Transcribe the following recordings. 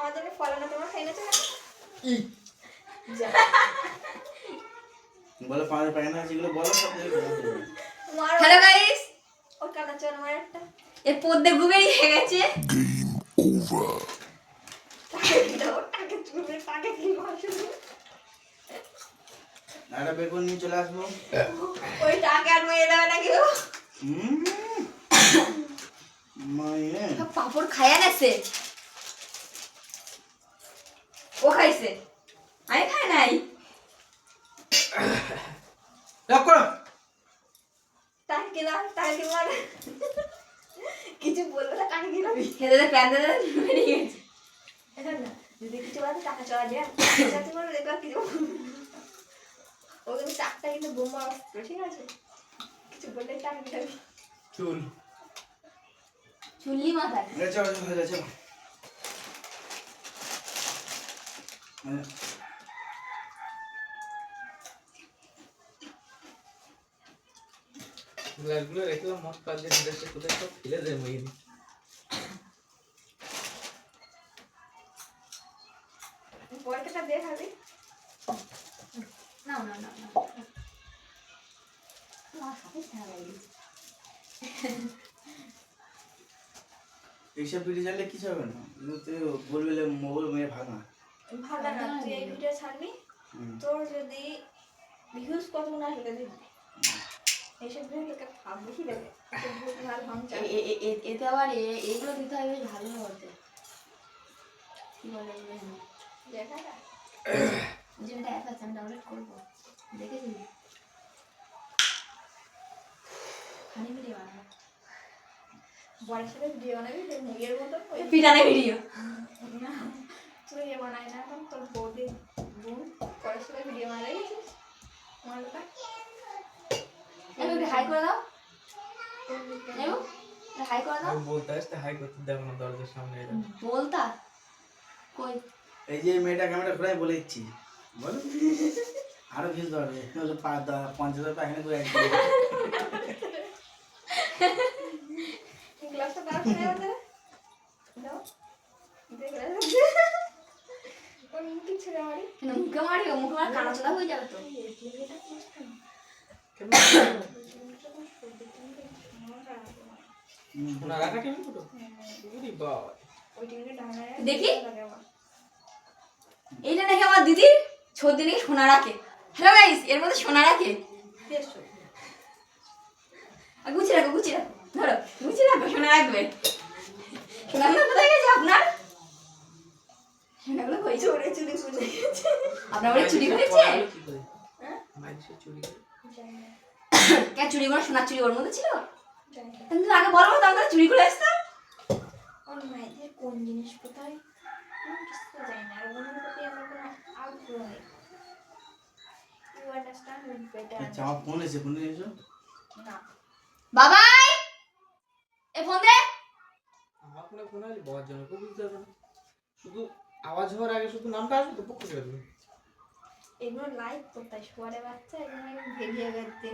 আমার জন্য ফলানো তোমরা খাই না তো বলো পাঁচ পায়না যেগুলো বলো সব হ্যালো গাইস, ওর কাটা চল আমার একটা এর পদ্মে গুবেরি হয়ে গেছে। টাকে চুলবে টাকে কি ভাষণ একটা বেগুন নিয়ে চলে আসবো। ওই টাকে আর মেয়ে দেবে নাকি ও মায়ে পাপড় খায়া নেছে, ও খাইছে, আমি খাই নাই। রাখো টাকে না টাকে মানে কিছু বলবে না টাকে কি রাখবি খেতে প্যান দিতে বেরিয়ে গেছে। এটা না যদি কিছু বলে টাকা চলা যায় যাতে বলে দেখবা কিছু ও কিন্তু টাকটা কিন্তু বোমা অস্ত্র ঠিক আছে কিছু বললে টাকা দিবি চুল চুল্লি মাথায় চলো চলো চলো গ্লাসগুলো রেখলাম মত কাজ দিয়ে ড্রেসে কোথায় সব ফেলে দেয় মেয়ে পয়সাটা দে খাবি না না না না আমার হাতে ছাড়া লাগিয়েছে। এইসব ভিডিও চাইলে কিছু হবে না তুই বলবি মোবাইল মেয়ে ভাঙা ভালো না তুই এই ভিডিও ছাড়বি তোর যদি ভিউজ কত না আসলে দিবি এইসব ভিডিও তোকে ভাব বেশি দেবে ভালো ভাঙ চাই এতে আবার এগুলো দিতে হবে, বেশ ভালো হতে কি বলে দেখা যায় যেটা অ্যাপ আছে আমি ডাউনলোড করবো, দেখেছি খানি ভিডিও বানাবো, বড়ের সাথে ভিডিও বানাবি মুগের মতো পিটানে ভিডিও। না তুই এ বানাই না এখন তোর বৌদি বোন বড়ের সাথে ভিডিও বানাই গেছিস মালটা একটু হাই করে দাও, হাই করে দাও। আমি বলতে আসতে হাই করতে দেবো না দরজার সামনে এলাম বলতা কই এই যে মেয়েটা ক্যামেরা ঘুরাই বলে দিচ্ছি বলো আরো ভিউজ ধরবে 50,000 পায়খানা করে একদিন গ্লাসটা দাও করে আমাদের দাও দেখে ওর মুখে ছেড়ে মারি কেন মুখে মারি, মুখে মারি কানা চোদা হয়ে যাবে তো। এটা কষ্ট না কেন না রাখা কেন তো উরি বাবা ওই টিভিতে ডাঙায় দেখি। এইটা নাকি আমার দিদির ছর্দি নাকি সোনা রাখে। হ্যালো গাইস, এর মধ্যে সোনা রাখে। গুছিয়ে রাখো গুছিয়ে রাখো, ধরো গুছিয়ে রাখো, সোনা রাখবে। সোনাগুলো কোথায় গেছে আপনার? সোনাগুলো কই? চোরে চুরি বুঝে গেছে আপনার বাড়ি চুরি হয়েছে? কি করে মাইসে চুরি করে কেন চুরি করে? সোনার চুরি ওর মধ্যে ছিল? জানি না তুমি আগে বলো তো, আমরা চুরি করে আসতাম। ওর মায়েদের কোন জিনিস কোথায় কিছু জানি না আর ওনার প্রতি আমার কোনো আগ্রহ নেই ইউ আন্ডারস্ট্যান্ড উইথ বেটার আচ্ছা আমার ফোন এসে ফোনে এসো না বাবাই এ ফোন দে। আমার ফোন আসলে বাবার জন্য কেউ বুঝতে পারবে না, শুধু আওয়াজ হওয়ার আগে শুধু নামটা আসবে তো পক্ষ করবে। এগুলো লাইক কোথায় শোয়ারে বাচ্চা এগুলো আমি ভেরিয়ে গেছি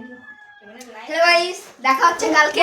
এগুলো লাইক হ্যালো গাইস, দেখা হচ্ছে কালকে।